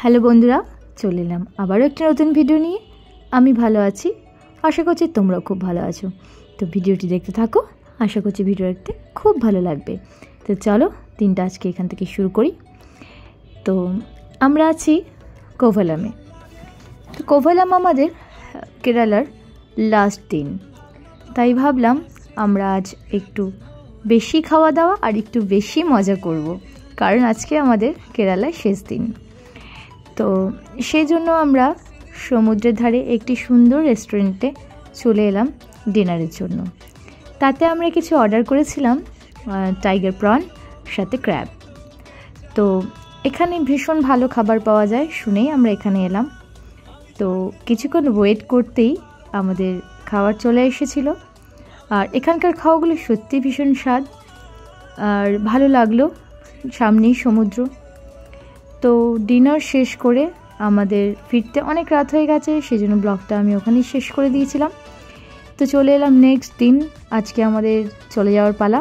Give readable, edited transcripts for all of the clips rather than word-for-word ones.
Hello বন্ধুরা, চলে এলাম আবারও একটা নতুন ভিডিও নিয়ে। আমি ভালো আছি, আশা করছি তোমরাও খুব ভালো আছো। তো ভিডিওটি দেখতে থাকো, আশা করছি ভিডিও দেখতে খুব ভালো লাগবে। তো চলো দিনটা আজকে এখান থেকে শুরু করি। তো আমরা আছি কোভালামে। তো কোভালাম আমাদের কেরালার লাস্ট দিন, তাই ভাবলাম আমরা আজ একটু বেশি খাওয়া দাওয়া আর একটু বেশি মজা করব, কারণ আজকে আমাদের কেরালায় শেষ দিন। তো সেই জন্য আমরা সমুদ্রের ধারে একটি সুন্দর রেস্টুরেন্টে চলে এলাম ডিনারের জন্য। তাতে আমরা কিছু অর্ডার করেছিলাম, টাইগার প্রন সাথে ক্র্যাব। তো এখানে ভীষণ ভালো খাবার পাওয়া যায় শুনেই আমরা এখানে এলাম। তো কিছুক্ষণ ওয়েট করতেই আমাদের খাবার চলে এসেছিল। আর এখানকার খাওয়াগুলো সত্যি ভীষণ স্বাদ আর ভালো লাগলো, সামনেই সমুদ্র। তো ডিনার শেষ করে আমাদের ফিরতে অনেক রাত হয়ে গেছে, সেই জন্য ব্লগটা আমি ওখানেই শেষ করে দিয়েছিলাম। তো চলে এলাম নেক্সট দিন, আজকে আমাদের চলে যাওয়ার পালা।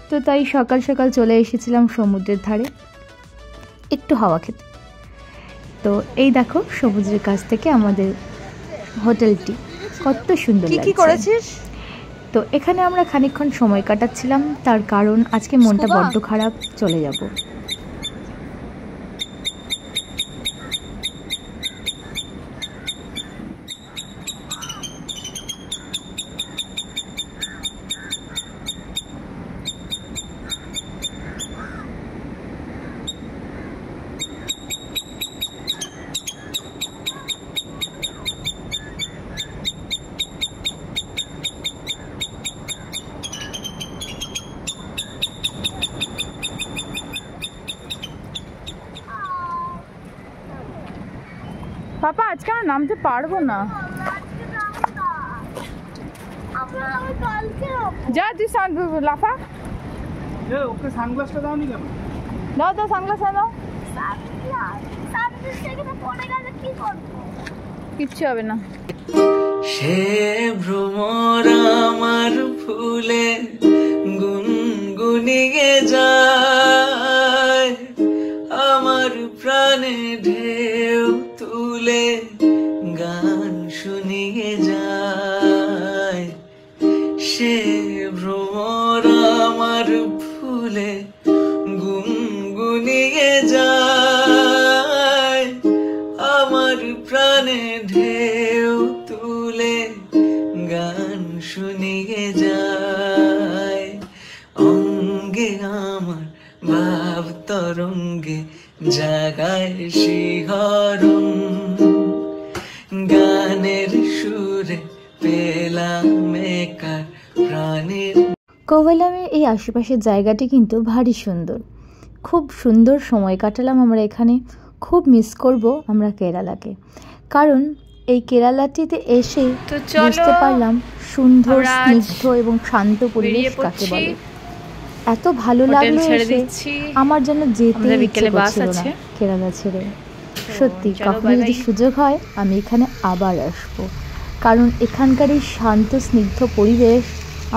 তো তাই সকাল সকাল চলে এসেছিলাম সমুদ্রের ধারে একটু হাওয়া খেতে। তো এই দেখো সমুদ্রের কাছ থেকে আমাদের হোটেলটি কত সুন্দর লাগছে। কি করেছিস? তো এখানে আমরা খানিকক্ষণ সময় কাটাচ্ছিলাম, তার কারণ আজকে মনটা বড্ড খারাপ, চলে যাব। পাপা আজকে আমরা নামতে পারবো না। যা তুই লাফা। ওকে সানগ্লাসটা দাও নি কেন? দাও তো সানগ্লাস দাও। কিচ্ছু হবে না। সে ভ্রমর আমার ফুলে গুনগুনিয়ে যায়, আমার প্রাণে ঢেউ তুলে গান শুনিয়ে যায়। সে ভ্রমর আমার ফুলে গুনগুনিয়ে যায়, আমার প্রাণে ঢেউ তুলে গান শুনিয়ে যায়। অঙ্গে আমার ভাব তরঙ্গে জাগায় শিহরণ, গানের সুরে পেলাম একার প্রাণের। কোভালামের এই আশেপাশের জায়গাটি কিন্তু ভারী সুন্দর, খুব সুন্দর সময় কাটালাম আমরা এখানে। খুব মিস করব আমরা কেরালাকে, কারণ এই কেরালাটিতে এসে বুঝতে পারলাম সুন্দর, স্নিগ্ধ এবং শান্ত পরিবেশ কাকে বলে। এত ভালো লাগলো এসে, আমার যেন যেতে ইচ্ছে করছিল না কেরালা ছেড়ে। সত্যি কখনো যদি সুযোগ হয় আমি এখানে আবার আসবো, কারণ এখানকার এই শান্ত স্নিগ্ধ পরিবেশ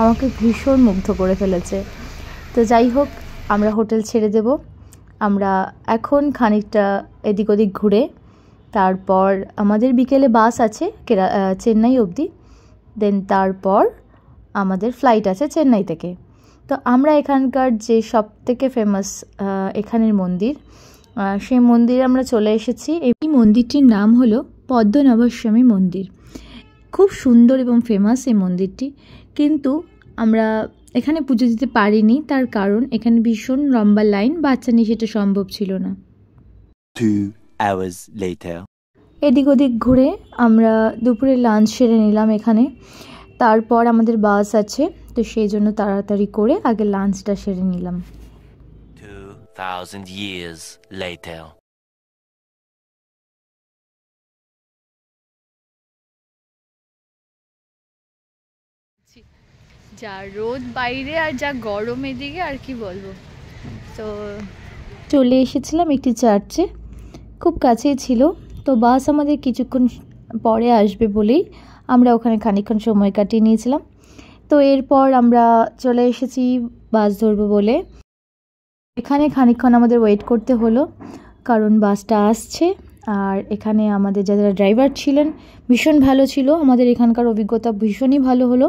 আমাকে ভীষণ মুগ্ধ করে ফেলেছে। তো যাই হোক, আমরা হোটেল ছেড়ে দেব। আমরা এখন খানিকটা এদিক ওদিক ঘুরে তারপর আমাদের বিকেলে বাস আছে চেন্নাই অবধি, দেন তারপর আমাদের ফ্লাইট আছে চেন্নাই থেকে। তো আমরা এখানকার যে সব থেকে ফেমাস এখানের মন্দির, সেই মন্দিরে আমরা চলে এসেছি। এই মন্দিরটির নাম হলো পদ্মনাভস্বামী মন্দির। খুব সুন্দর এবং ফেমাস এই মন্দিরটি, কিন্তু আমরা এখানে পুজো দিতে পারিনি, তার কারণ এখানে ভীষণ লম্বা লাইন, বাচ্চা নিয়ে সেটা সম্ভব ছিল না। 2 hours later. এদিক ওদিক ঘুরে আমরা দুপুরে লাঞ্চ সেরে নিলাম এখানে। তারপর আমাদের বাস আছে, তো সেই জন্য তাড়াতাড়ি করে আগে লাঞ্চটা সেরে নিলাম। 2000 years later. যা রোদ বাইরে আর যা গরম এদিকে, আর কি বলবো। তো চলে এসেছিলাম একটি চার্চে, খুব কাছেই ছিল। তো বাস আমাদের কিছুক্ষণ পরে আসবে বলেই আমরা ওখানে খানিকক্ষণ সময় কাটিয়ে নিয়েছিলাম। তো এরপর আমরা চলে এসেছি বাস ধরবো বলে। এখানে খানিকক্ষণ আমাদের ওয়েট করতে হলো। কারণ বাসটা আসছে। আর এখানে আমাদের যারা ড্রাইভার ছিলেন ভীষণ ভালো ছিল, আমাদের এখানকার অভিজ্ঞতা ভীষণই ভালো হলো।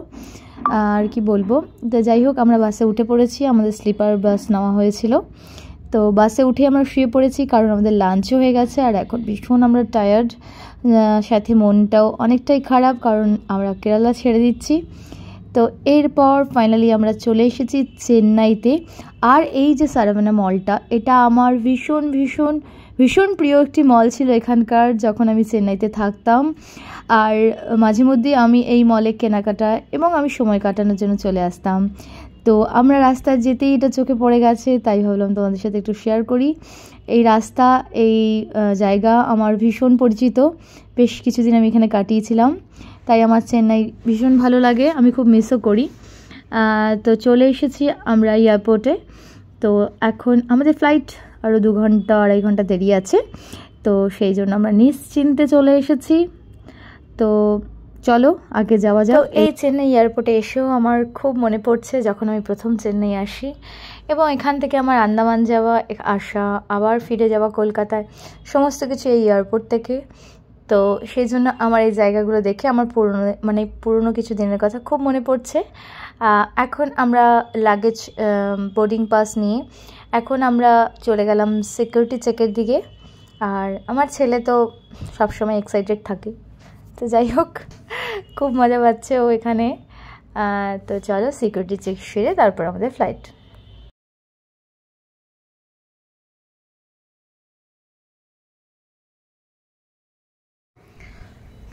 আর কি বলবো, তো যাই হোক আমরা বাসে উঠে পড়েছি, আমাদের স্লিপার বাস নেওয়া হয়েছিল। তো বাসে উঠে আমরা শুয়ে পড়েছি কারণ আমাদের লাঞ্চও হয়ে গেছে। আর এখন ভীষণ আমরা টায়ার্ড, সাথে মনটাও অনেকটাই খারাপ কারণ আমরা কেরালা ছেড়ে দিচ্ছি। তো এরপর ফাইনালি আমরা চলে এসেছি চেন্নাইতে। আর এই যে সারাভানা মলটা, এটা আমার ভীষণ ভীষণ ভীষণ প্রিয় একটি মল ছিল এখানকার, যখন আমি চেন্নাইতে থাকতাম। আর মাঝে মধ্যে আমি এই মলে কেনাকাটা এবং আমি সময় কাটানোর জন্য চলে আসতাম। তো আমরা রাস্তায় যেতেই এটা চোখে পড়ে গেছে, তাই ভাবলাম তোমাদের সাথে একটু শেয়ার করি। এই রাস্তা, এই জায়গা আমার ভীষণ পরিচিত, বেশ কিছুদিন আমি এখানে কাটিয়েছিলাম, তাই আমার চেন্নাই ভীষণ ভালো লাগে, আমি খুব মিসও করি। তো চলে এসেছি আমরা এয়ারপোর্টে। তো এখন আমাদের ফ্লাইট আরও 2 ঘন্টা 2.5 ঘন্টা দেরি আছে, তো সেই জন্য আমরা নিশ্চিন্তে চলে এসেছি। তো চলো আগে যাওয়া যাক। এই চেন্নাই এয়ারপোর্টে এসেও আমার খুব মনে পড়ছে যখন আমি প্রথম চেন্নাই আসি, এবং এখান থেকে আমার আন্দামান যাওয়া, আসা, আবার ফিরে যাওয়া কলকাতায়, সমস্ত কিছু এই এয়ারপোর্ট থেকে। তো সেই জন্য আমার এই জায়গাগুলো দেখে আমার পুরনো কিছু দিনের কথা খুব মনে পড়ছে। এখন আমরা লাগেজ বোর্ডিং পাস নিয়ে এখন আমরা চলে গেলাম সিকিউরিটি চেকের দিকে। আর আমার ছেলে তো সবসময় এক্সাইটেড থাকে, তো যাই হোক খুব মজা পাচ্ছে ও এখানে। তো চলো সিকিউরিটি চেক সেরে তারপর আমাদের ফ্লাইট।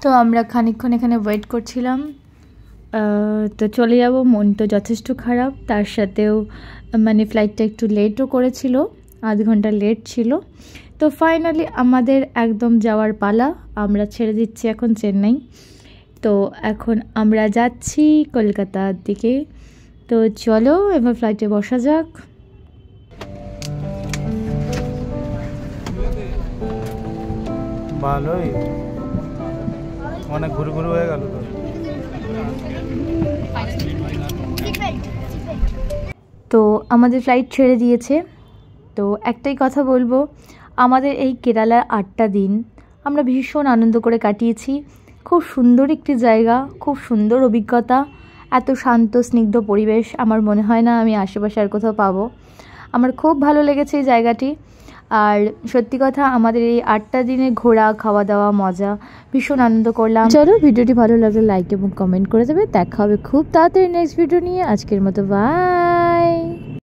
তো আমরা খানিকক্ষণ এখানে ওয়েট করছিলাম, তো চলে যাব। মন তো যথেষ্ট খারাপ, তার সাথেও ফ্লাইটটা একটু লেটও করেছিল, 1/2 ঘন্টা লেট ছিল। তো ফাইনালি আমাদের একদম যাওয়ার পালা, আমরা ছেড়ে দিচ্ছি এখন চেন্নাই। তো এখন আমরা যাচ্ছি কলকাতার দিকে। তো চলো এবার ফ্লাইটে বসা যাক। ভালোই, অনেক ঘুরে ঘুরে হয়ে গেল। তো আমাদের ফ্লাইট ছেড়ে দিয়েছে। তো একটাই কথা বলবো, আমাদের এই কেরালার 8টা দিন আমরা ভীষণ আনন্দ করে কাটিয়েছি। খুব সুন্দর একটি জায়গা, খুব সুন্দর অভিজ্ঞতা, এত শান্ত স্নিগ্ধ পরিবেশ আমার মনে হয় না আমি আশেপাশে আর কোথাও পাবো। আমার খুব ভালো লেগেছে এই জায়গাটি। আর সত্যি কথা, আমাদের এই 8টা দিনে ঘোরা, খাওয়া দাওয়া, মজা, ভীষণ আনন্দ করলাম। চলো ভিডিওটি ভালো লাগলে লাইক এবং কমেন্ট করে দেবে। দেখা হবে খুব তাড়াতাড়ি নেক্সট ভিডিও নিয়ে। আজকের মতো বাই।